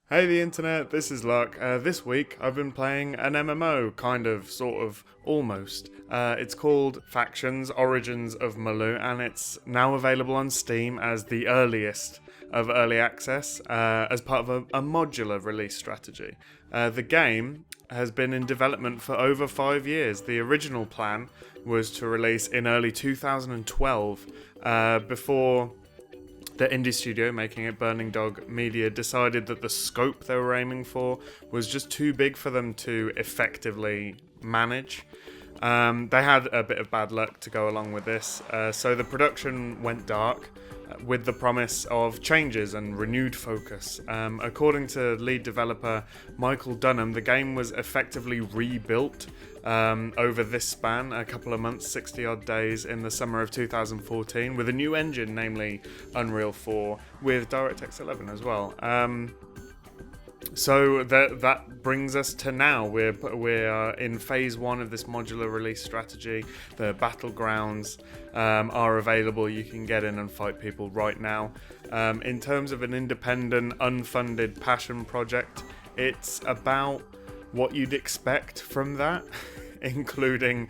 Hey the internet, this is Luck. This week I've been playing an MMO, kind of, sort of, almost. It's called Factions Origins of Malu, and it's now available on Steam as the earliest of early access, as part of a modular release strategy. The game has been in development for over 5 years. The original plan was to release in early 2012, before the indie studio making it, Burning Dog Media, decided that the scope they were aiming for was just too big for them to effectively manage. They had a bit of bad luck to go along with this, so the production went dark with the promise of changes and renewed focus. According to lead developer Michael Dunham, the game was effectively rebuilt over this span, a couple of months, 60 odd days in the summer of 2014, with a new engine, namely Unreal 4, with DirectX 11 as well. So that brings us to now. We're in phase one of this modular release strategy. The battlegrounds are available. You can get in and fight people right now. In terms of an independent, unfunded passion project, it's about what you'd expect from that, including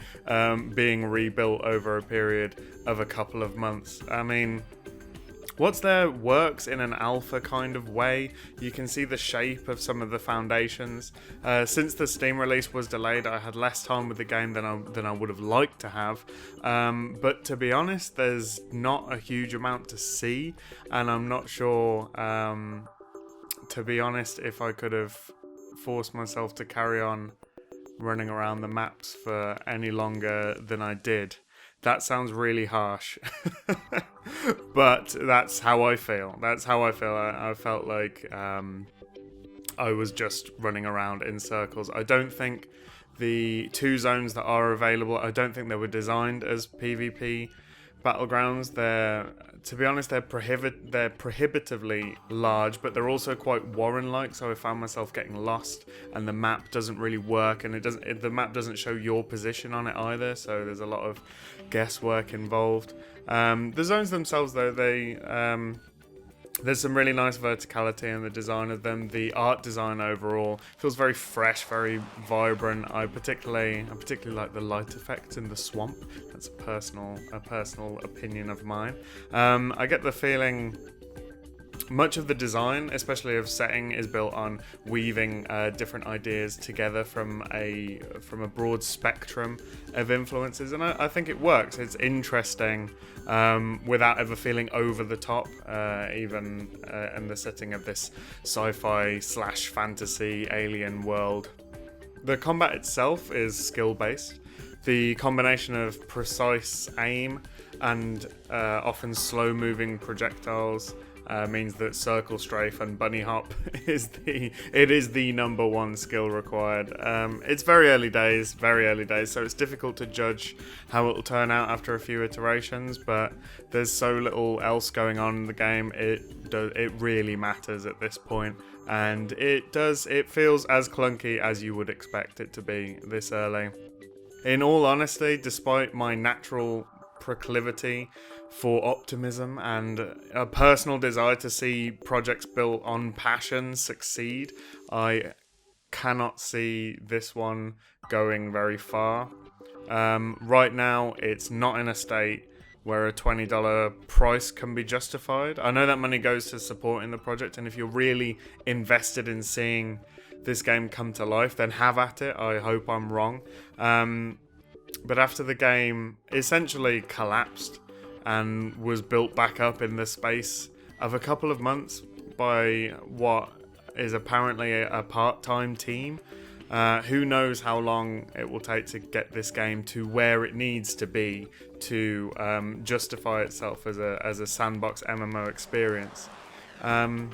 being rebuilt over a period of a couple of months. I mean, what's there works in an alpha kind of way. You can see the shape of some of the foundations. Since the Steam release was delayed, I had less time with the game than I would have liked to have. But to be honest, there's not a huge amount to see, and I'm not sure, to be honest, if I could have forced myself to carry on running around the maps for any longer than I did. That sounds really harsh, but that's how I feel. I felt like I was just running around in circles. I don't think the two zones that are available, I don't think they were designed as PvP battlegrounds. To be honest, they're prohibitively large, but they're also quite Warren-like. So I found myself getting lost, and the map doesn't really work, and the map doesn't show your position on it either. So there's a lot of guesswork involved. The zones themselves, though, there's some really nice verticality in the design of them. The art design overall feels very fresh, very vibrant. I particularly like the light effects in the swamp. That's a personal opinion of mine. I get the feeling much of the design, especially of setting, is built on weaving different ideas together from a broad spectrum of influences, and I think it works. It's interesting without ever feeling over the top, even in the setting of this sci-fi / fantasy alien world. The combat itself is skill-based. The combination of precise aim and often slow-moving projectiles means that circle strafe and bunny hop is the number one skill required. It's very early days, so it's difficult to judge how it'll turn out after a few iterations, but there's so little else going on in the game, it really matters at this point, and it feels as clunky as you would expect it to be this early. In all honesty, despite my natural proclivity for optimism and a personal desire to see projects built on passion succeed, I cannot see this one going very far. Right now, it's not in a state where a $20 price can be justified. I know that money goes to supporting the project, and if you're really invested in seeing this game come to life, then have at it. I hope I'm wrong. But after the game essentially collapsed and was built back up in the space of a couple of months by what is apparently a part-time team, who knows how long it will take to get this game to where it needs to be to justify itself as a sandbox MMO experience. And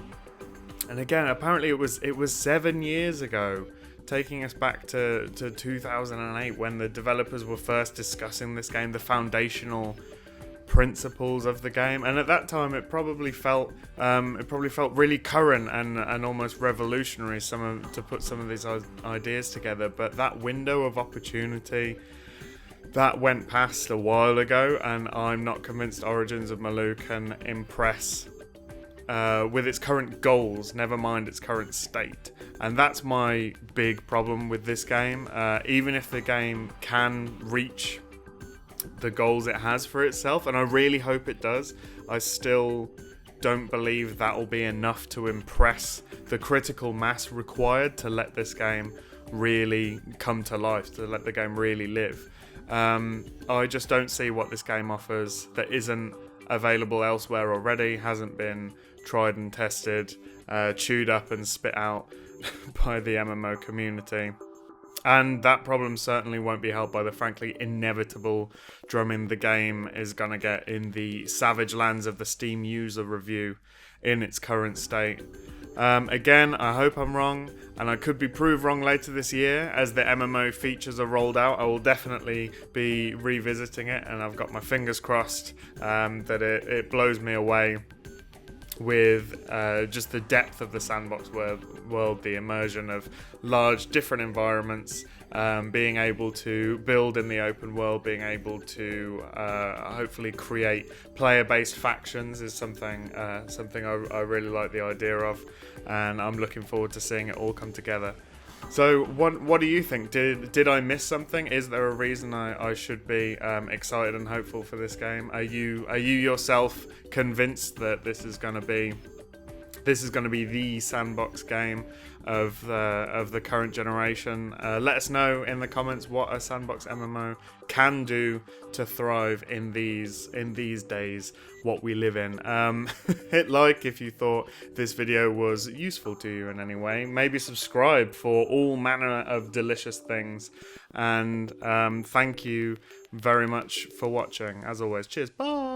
again, apparently it was 7 years ago, taking us back to 2008 when the developers were first discussing this game, the foundational principles of the game, and at that time it probably felt really current and almost revolutionary to put some of these ideas together. But that window of opportunity, that went past a while ago, and I'm not convinced Origins of Malu can impress with its current goals, never mind its current state. And that's my big problem with this game. Even if the game can reach the goals it has for itself, and I really hope it does, I still don't believe that will be enough to impress the critical mass required to let this game really come to life, to let the game really live. I just don't see what this game offers that isn't available elsewhere already, hasn't been tried and tested, chewed up and spit out by the MMO community. And that problem certainly won't be helped by the frankly inevitable drumming the game is going to get in the savage lands of the Steam user review in its current state. Again, I hope I'm wrong, and I could be proved wrong later this year as the MMO features are rolled out. I will definitely be revisiting it, and I've got my fingers crossed that it blows me away with just the depth of the sandbox world, the immersion of large different environments, being able to build in the open world, being able to hopefully create player-based factions is something I really like the idea of, and I'm looking forward to seeing it all come together. So what do you think? Did I miss something? Is there a reason I should be excited and hopeful for this game? Are you yourself convinced that this is going to be the sandbox game of the current generation? Let us know in the comments what a sandbox MMO can do to thrive in these days, what we live in. Hit like if you thought this video was useful to you in any way. Maybe subscribe for all manner of delicious things. And thank you very much for watching. As always, cheers. Bye.